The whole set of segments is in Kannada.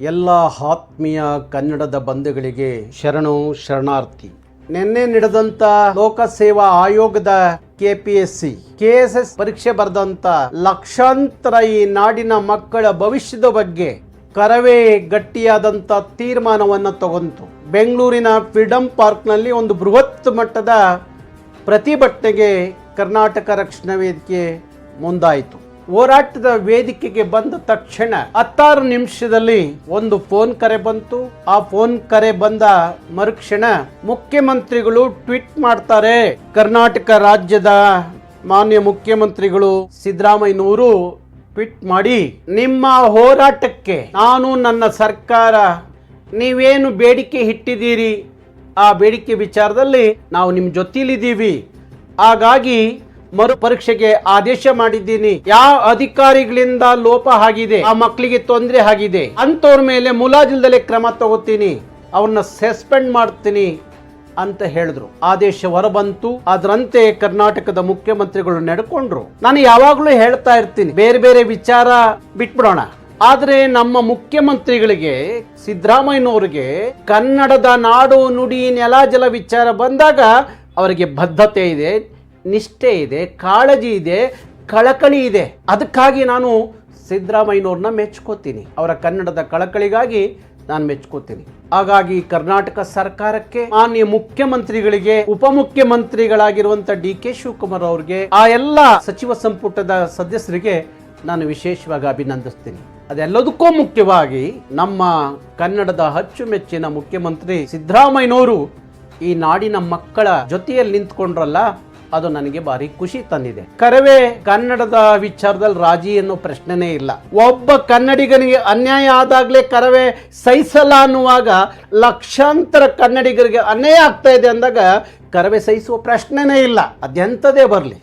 ಎಲ್ಲ ಆತ್ಮೀಯ ಕನ್ನಡದ ಬಂಧುಗಳಿಗೆ ಶರಣು ಶರಣಾರ್ಥಿ. ನಿನ್ನೆ ನಡೆದಂತ ಲೋಕಸೇವಾ ಆಯೋಗದ KPSC KSS ಪರೀಕ್ಷೆ ಬರೆದಂತ ಲಕ್ಷಾಂತರ ಈ ನಾಡಿನ ಮಕ್ಕಳ ಭವಿಷ್ಯದ ಬಗ್ಗೆ ಕರವೇ ಗಟ್ಟಿಯಾದಂತ ತೀರ್ಮಾನವನ್ನು ತಗೊಂತು. ಬೆಂಗಳೂರಿನ ಫ್ರೀಡಂ ಪಾರ್ಕ್ನಲ್ಲಿ ಒಂದು ಬೃಹತ್ ಮಟ್ಟದ ಪ್ರತಿಭಟನೆಗೆ ಕರ್ನಾಟಕ ರಕ್ಷಣಾ ವೇದಿಕೆ ಮುಂದಾಯಿತು. ಹೋರಾಟದ ವೇದಿಕೆಗೆ ಬಂದ ತಕ್ಷಣ 16 ನಿಮಿಷದಲ್ಲಿ ಒಂದು ಫೋನ್ ಕರೆ ಬಂತು. ಆ ಫೋನ್ ಕರೆ ಬಂದ ಮರುಕ್ಷಣ ಮುಖ್ಯಮಂತ್ರಿಗಳು ಟ್ವೀಟ್ ಮಾಡ್ತಾರೆ. ಕರ್ನಾಟಕ ರಾಜ್ಯದ ಮಾನ್ಯ ಮುಖ್ಯಮಂತ್ರಿಗಳು ಸಿದ್ದರಾಮಯ್ಯನವರು ಟ್ವೀಟ್ ಮಾಡಿ, ನಿಮ್ಮ ಹೋರಾಟಕ್ಕೆ ನಾನು ನನ್ನ ಸರ್ಕಾರ ನೀವೇನು ಬೇಡಿಕೆ ಇಟ್ಟಿದ್ದೀರಿ ಆ ಬೇಡಿಕೆ ವಿಚಾರದಲ್ಲಿ ನಾವು ನಿಮ್ಮ ಜೊತೆಲಿದ್ದೀವಿ. ಹಾಗಾಗಿ ಮರುಪರೀಕ್ಷೆಗೆ ಆದೇಶ ಮಾಡಿದ್ದೀನಿ. ಯಾವ ಅಧಿಕಾರಿಗಳಿಂದ ಲೋಪ ಆಗಿದೆ, ಆ ಮಕ್ಕಳಿಗೆ ತೊಂದರೆ ಆಗಿದೆ ಅಂತವ್ರ ಮೇಲೆ ಮುಲಾಜಿಲ್ದಲೇ ಕ್ರಮ ತಗೋತೀನಿ, ಅವ್ರನ್ನ ಸಸ್ಪೆಂಡ್ ಮಾಡ್ತೀನಿ ಅಂತ ಹೇಳಿದ್ರು. ಆದೇಶ ಹೊರಬಂತು. ಅದರಂತೆ ಕರ್ನಾಟಕದ ಮುಖ್ಯಮಂತ್ರಿಗಳು ನಡ್ಕೊಂಡ್ರು. ನಾನು ಯಾವಾಗಲೂ ಹೇಳ್ತಾ ಇರ್ತೀನಿ, ಬೇರೆ ಬೇರೆ ವಿಚಾರ ಬಿಟ್ಬಿಡೋಣ, ಆದ್ರೆ ನಮ್ಮ ಮುಖ್ಯಮಂತ್ರಿಗಳಿಗೆ ಸಿದ್ದರಾಮಯ್ಯನವರಿಗೆ ಕನ್ನಡದ ನಾಡು ನುಡಿ ನೆಲ ಜಲ ವಿಚಾರ ಬಂದಾಗ ಅವರಿಗೆ ಬದ್ಧತೆ ಇದೆ, ನಿಷ್ಠೆ ಇದೆ, ಕಾಳಜಿ ಇದೆ, ಕಳಕಳಿ ಇದೆ. ಅದಕ್ಕಾಗಿ ನಾನು ಸಿದ್ದರಾಮಯ್ಯನವ್ರನ್ನ ಮೆಚ್ಕೋತೀನಿ. ಅವರ ಕನ್ನಡದ ಕಳಕಳಿಗಾಗಿ ನಾನು ಮೆಚ್ಕೋತೀನಿ. ಹಾಗಾಗಿ ಕರ್ನಾಟಕ ಸರ್ಕಾರಕ್ಕೆ, ಮಾನ್ಯ ಮುಖ್ಯಮಂತ್ರಿಗಳಿಗೆ, ಉಪಮುಖ್ಯಮಂತ್ರಿಗಳಾಗಿರುವಂತ DK ಶಿವಕುಮಾರ್ ಅವ್ರಿಗೆ, ಆ ಎಲ್ಲ ಸಚಿವ ಸಂಪುಟದ ಸದಸ್ಯರಿಗೆ ನಾನು ವಿಶೇಷವಾಗಿ ಅಭಿನಂದಿಸ್ತೀನಿ. ಅದೆಲ್ಲದಕ್ಕೂ ಮುಖ್ಯವಾಗಿ ನಮ್ಮ ಕನ್ನಡದ ಅಚ್ಚುಮೆಚ್ಚಿನ ಮುಖ್ಯಮಂತ್ರಿ ಸಿದ್ದರಾಮಯ್ಯನವರು ಈ ನಾಡಿನ ಮಕ್ಕಳ ಜೊತೆಯಲ್ಲಿ ನಿಂತ್ಕೊಂಡ್ರಲ್ಲ, ಅದು ನನಗೆ ಭಾರಿ ಖುಷಿ ತಂದಿದೆ. ಕರವೇ ಕನ್ನಡದ ವಿಚಾರದಲ್ಲಿ ರಾಜಿ ಅನ್ನೋ ಪ್ರಶ್ನೆನೇ ಇಲ್ಲ. ಒಬ್ಬ ಕನ್ನಡಿಗನಿಗೆ ಅನ್ಯಾಯ ಆದಾಗಲೇ ಕರವೇ ಸಹಿಸಲ್ಲ ಅನ್ನುವಾಗ ಲಕ್ಷಾಂತರ ಕನ್ನಡಿಗರಿಗೆ ಅನ್ಯಾಯ ಆಗ್ತಾ ಇದೆ ಅಂದಾಗ ಕರವೇ ಸಹಿಸುವ ಪ್ರಶ್ನೆನೇ ಇಲ್ಲ. ಅದೆಂಥದೇ ಬರಲಿ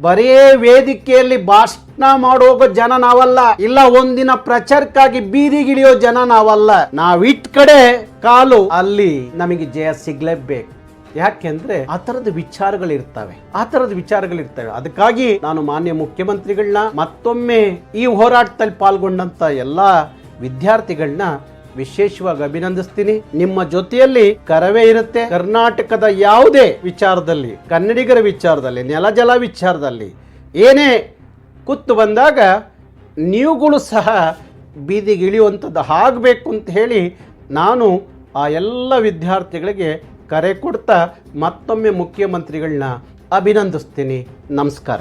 ಬರೀ ವೇದಿಕೆಯಲ್ಲಿ ಭಾಷಣ ಮಾಡೋಗ ಜನ ನಾವಲ್ಲ, ಇಲ್ಲ ಒಂದಿನ ಪ್ರಚಾರಕ್ಕಾಗಿ ಬೀದಿಗಿಳಿಯೋ ಜನ ನಾವಲ್ಲ. ನಾವಿಟ್ ಕಡೆ ಕಾಲು ಅಲ್ಲಿ ನಮಗೆ ಜಯ ಸಿಗ್ಲೇಬೇಕು. ಯಾಕೆಂದ್ರೆ ಆ ತರದ ವಿಚಾರಗಳಿರ್ತವೆ. ಅದಕ್ಕಾಗಿ ನಾನು ಮಾನ್ಯ ಮುಖ್ಯಮಂತ್ರಿಗಳನ್ನ, ಮತ್ತೊಮ್ಮೆ ಈ ಹೋರಾಟದಲ್ಲಿ ಪಾಲ್ಗೊಂಡಂತ ಎಲ್ಲಾ ವಿದ್ಯಾರ್ಥಿಗಳನ್ನ ವಿಶೇಷವಾಗಿ ಅಭಿನಂದಿಸ್ತೀನಿ. ನಿಮ್ಮ ಜೊತೆಯಲ್ಲಿ ಕರವೇ ಇರುತ್ತೆ. ಕರ್ನಾಟಕದ ಯಾವುದೇ ವಿಚಾರದಲ್ಲಿ, ಕನ್ನಡಿಗರ ವಿಚಾರದಲ್ಲಿ, ನೆಲ ಜಲ ವಿಚಾರದಲ್ಲಿ ಏನೇ ಕುತ್ತು ಬಂದಾಗ ನೀವುಗಳು ಸಹ ಬೀದಿಗೆ ಇಳಿಯುವಂಥದ್ದು ಆಗಬೇಕು ಅಂತ ಹೇಳಿ ನಾನು ಆ ಎಲ್ಲ ವಿದ್ಯಾರ್ಥಿಗಳಿಗೆ ಕರೆ ಕೊಡ್ತಾ ಮತ್ತೊಮ್ಮೆ ಮುಖ್ಯಮಂತ್ರಿಗಳನ್ನ ಅಭಿನಂದಿಸ್ತೀನಿ. ನಮಸ್ಕಾರ.